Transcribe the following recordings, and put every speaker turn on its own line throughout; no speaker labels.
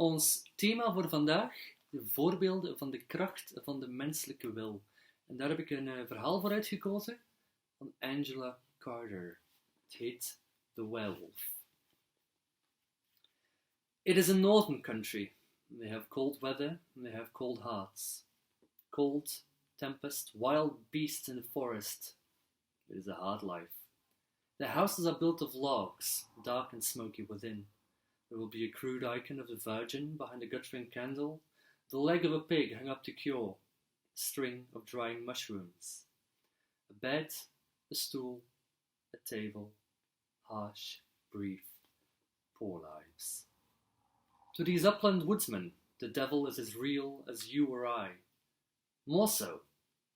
Ons thema voor vandaag, de voorbeelden van de kracht van de menselijke wil. En daar heb ik een verhaal voor uitgekozen van Angela Carter. Het heet The Werewolf. It is a northern country. They have cold weather and they have cold hearts. Cold, tempest, wild beasts in the forest. It is a hard life. Their houses are built of logs, dark and smoky within. There will be a crude icon of the Virgin behind a guttering candle, the leg of a pig hung up to cure, a string of drying mushrooms, a bed, a stool, a table, harsh, brief, poor lives. To these upland woodsmen, the devil is as real as you or I. More so,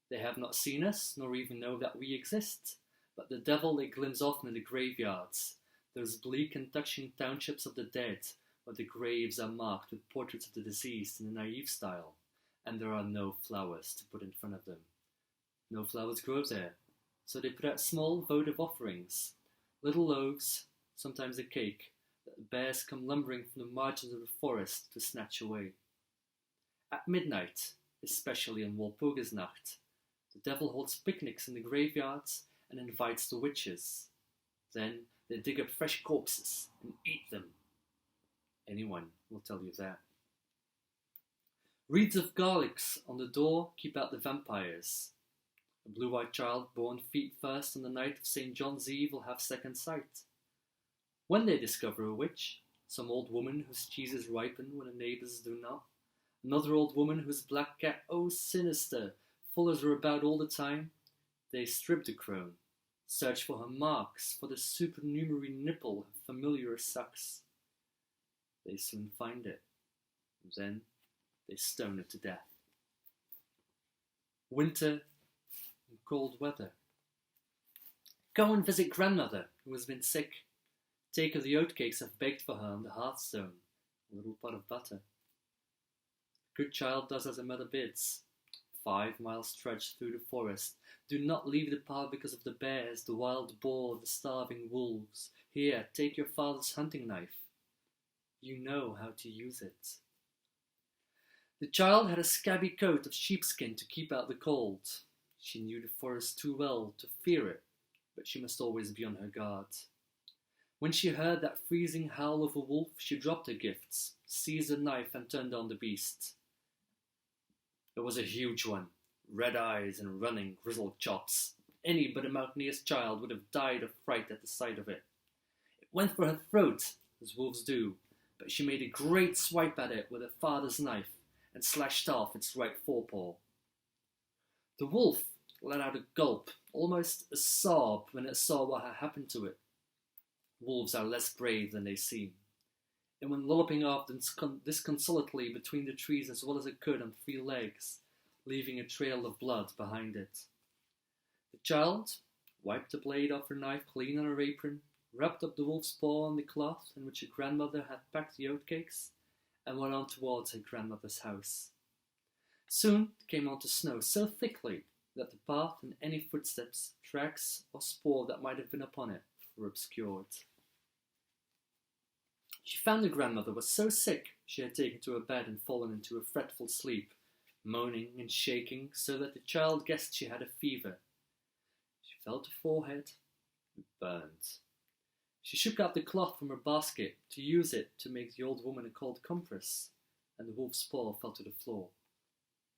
they have not seen us, nor even know that we exist, but the devil they glimpse often in the graveyards, those bleak and touching townships of the dead, where the graves are marked with portraits of the deceased in a naive style, and there are no flowers to put in front of them. No flowers grow there, so they put out small votive offerings, little loaves, sometimes a cake, that bears come lumbering from the margins of the forest to snatch away. At midnight, especially on Walpurgisnacht, the devil holds picnics in the graveyards and invites the witches. Then they dig up fresh corpses and eat them. Anyone will tell you that. Wreaths of garlics on the door keep out the vampires. A blue-eyed child born feet first on the night of St. John's Eve will have second sight. When they discover a witch, some old woman whose cheeses ripen when the neighbours do not, another old woman whose black cat, oh sinister, follows her about all the time, they strip the crone, search for her marks, for the supernumerary nipple her familiar sucks. They soon find it, and then they stone it to death. Winter and cold weather. Go and visit grandmother, who has been sick. Take her the oatcakes I've baked for her on the hearthstone, a little pot of butter. The good child does as her mother bids. 5 miles trudge through the forest. Do not leave the path because of the bears, the wild boar, the starving wolves. Here, take your father's hunting knife. You know how to use it. The child had a scabby coat of sheepskin to keep out the cold. She knew the forest too well to fear it, but she must always be on her guard. When she heard that freezing howl of a wolf, she dropped her gifts, seized a knife and turned on the beast. It was a huge one, red eyes and running, grizzled chops. Any but a mountaineer's child would have died of fright at the sight of it. It went for her throat, as wolves do, but she made a great swipe at it with her father's knife and slashed off its right forepaw. The wolf let out a gulp, almost a sob, when it saw what had happened to it. Wolves are less brave than they seem. It went lolloping off disconsolately between the trees as well as it could on 3 legs, leaving a trail of blood behind it. The child wiped the blade off her knife clean on her apron, wrapped up the wolf's paw in the cloth in which her grandmother had packed the oatcakes, and went on towards her grandmother's house. Soon it came on to snow so thickly that the path and any footsteps, tracks, or spoor that might have been upon it were obscured. She found the grandmother was so sick she had taken to her bed and fallen into a fretful sleep, moaning and shaking so that the child guessed she had a fever. She felt her forehead and burned. She shook out the cloth from her basket to use it to make the old woman a cold compress, and the wolf's paw fell to the floor.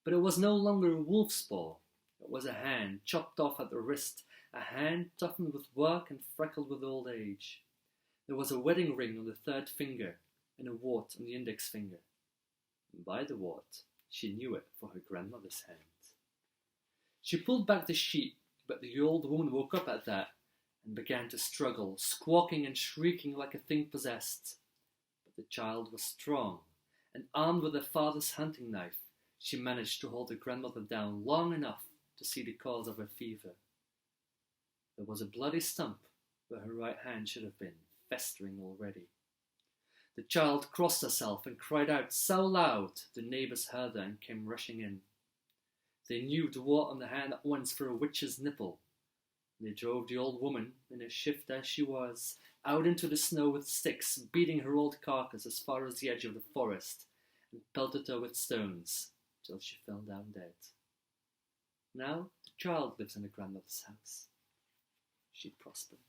But it was no longer a wolf's paw. It was a hand chopped off at the wrist, a hand toughened with work and freckled with old age. There was a wedding ring on the 3rd finger and a wart on the index finger. And by the wart, she knew it for her grandmother's hand. She pulled back the sheet, but the old woman woke up at that and began to struggle, squawking and shrieking like a thing possessed. But the child was strong, and armed with her father's hunting knife, she managed to hold her grandmother down long enough to see the cause of her fever. There was a bloody stump where her right hand should have been, festering already. The child crossed herself and cried out so loud the neighbours heard her and came rushing in. They knew the wart on the hand at once for a witch's nipple. They drove the old woman, in a shift as she was, out into the snow with sticks, beating her old carcass as far as the edge of the forest, and pelted her with stones, till she fell down dead. Now the child lives in the grandmother's house. She prospered